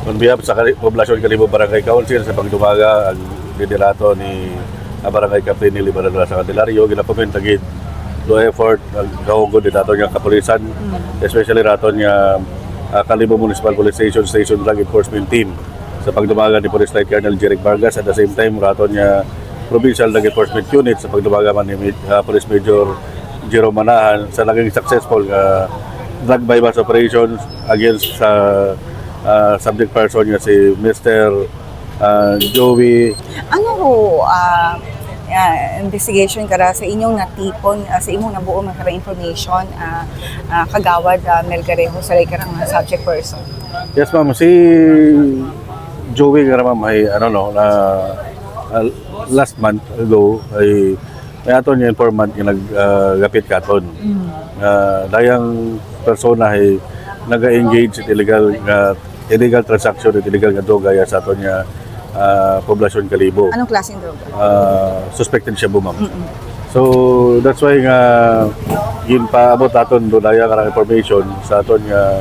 On behalf sa Poblasyon Kalibo Barangay Council sa pagdumaga ang liderato ni Barangay Captain Nili Baradala sa Candelario, ginapamin tagid do effort ang gahugod dito niya kapulisan, especially raton niya Kalibo Municipal Police Station Drug Enforcement Team sa pagdumaga ni Police Lieutenant Colonel Jeric Vargas, at the same time raton niya Provincial Drug Enforcement Unit sa pagdumaga man ni Police Major Jerome Manahan sa naging successful drug bypass operations against sa subject person niya si Mr. Joey. Ano ho investigation kara sa inyong natipon, sa imong nabuo man kara information kagawad Melgarejo sa karang subject person? Yes ma'am, si Joey nga ma'am ay last month ago ay may aton niya informant yung naggapit katon. Dayang persona ay nag-engage in illegal transaction at illegal nga droga sa aton niya Poblasyon Kalibo. Anong klaseng droga? Suspected siya ma'am. So that's why nga yun pa abot aton do daya karang information sa aton nga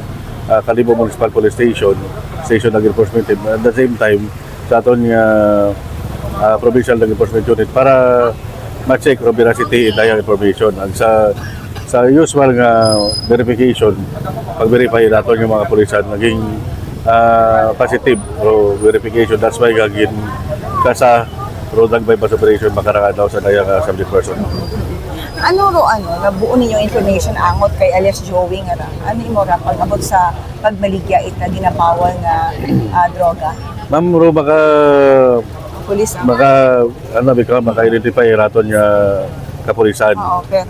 Kalibo Municipal Police Station Drug Enforcement Team, at the same time sa aton nga Provincial Drug Enforcement Unit para ma-check o veracity dayang information. Ang sa usual nga verification, pag-verify natin yung mga pulisan naging positive o verification. That's why gagin kasa road bypass operation makaranga daw sa dayang subject person. Nabuo ninyo information angot kay alias Joey nga ra. Ano imo ra pag-abot sa pagmaligya it na ginapawal nga droga? Ma'am, ro Pulis maka-identify raton niya kapulisan. Oo, pero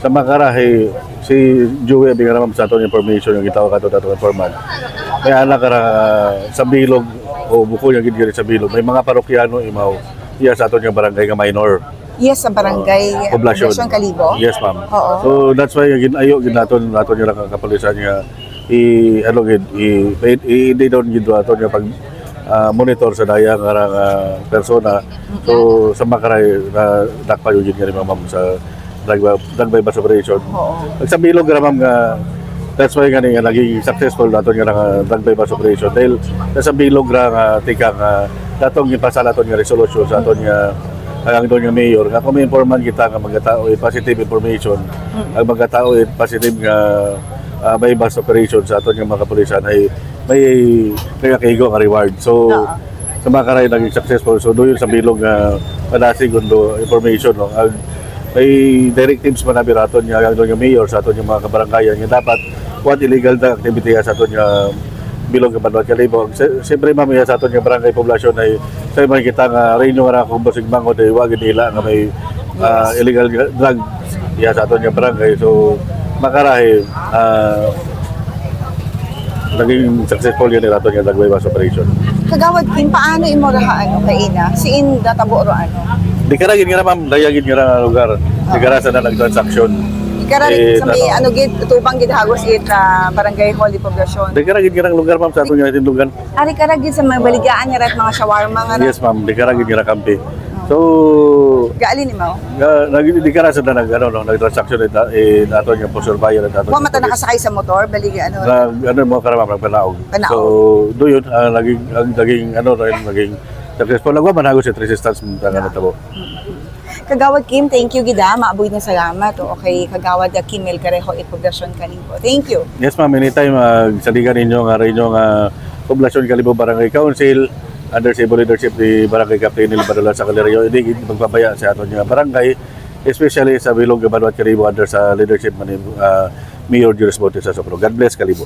Sa makarahe, si Joey abing naman sa aton information yung gitaw kato atong informant. May anak sa bilog o buko yung gid sa bilog. May mga parokyano imaw iya sa aton yung barangay nga minor. yes, sa barangay Poblasyon Kalibo? Yes, ma'am. Oo. So that's why ginayo naton yung kapulisan niya i-down gid aton yung pag monitor sa dayang persona. So sa makaray na dakpa yung gid nga ma'am sa drug bypass operation. Sa bilog nga ma'am nga that's why nga naging successful naton nga drug bypass operation dahil sa bilog nga tika nga datong ipasa naton nga resolution sa aton nga ang doon nga mayor nga kung may informant kita nga magkatao positive information ang magkatao positive nga bypass operation sa aton nga mga kapulisan ay may kaigo nga reward. So sa mga karay naging successful. So doon sa bilog nga padasig undo information may directives man nabi raton nga ang doon nga mayor sa aton nga mga kabarangayan nga dapat what illegal na activity sa aton nga bilog nga Banwat Kalibo. Siyempre mamaya sa aton nga barangay poblasyon ay sa mga kita nga renyo nga kung basig mango ay wag nila nga may illegal drug sa aton nga barangay. So makarahi naging successful yun ni raton nga drug bypass operation. Kagawad Kim, paano imo ra kay ina? Si Inda tabo ro Di karagin nga na ma'am, dayagin nga na lugar. Di karasan na nag-transaction. Karagin sa may gid tubang gid hagos it barangay Holy Poblasyon. Di karagin nga ng lugar ma'am sa ato nga tindugan. Ari karagin sa mga baligaan nga rat mga shawarma nga. Yes ma'am, di karagin nga na kampi. So gaali ni mo. Di karasan na nag-transaction ato nga po surveyor at ato. Wa mata nakasakay sa motor baliga Mo karamam nagpanaog. So do yun naging successful lang man hagos sa resistance mo nga natabo. Kagawad Kim, thank you gida. Maabuy na salamat. Okay, Kagawad Kim Melgarejo Poblasyon Kalibo. Thank you. Yes ma'am, anytime saligan ninyo nga rin yung Poblasyon Kalibo Barangay Council under sa leadership ni Barangay Captain Nili Baradala sa Candelario. Hindi magpapaya sa aton nga barangay, especially sa bilog nga Banwat Kalibo under sa leadership ni Mayor Juris Bote sa Sopro. God bless Kalibo.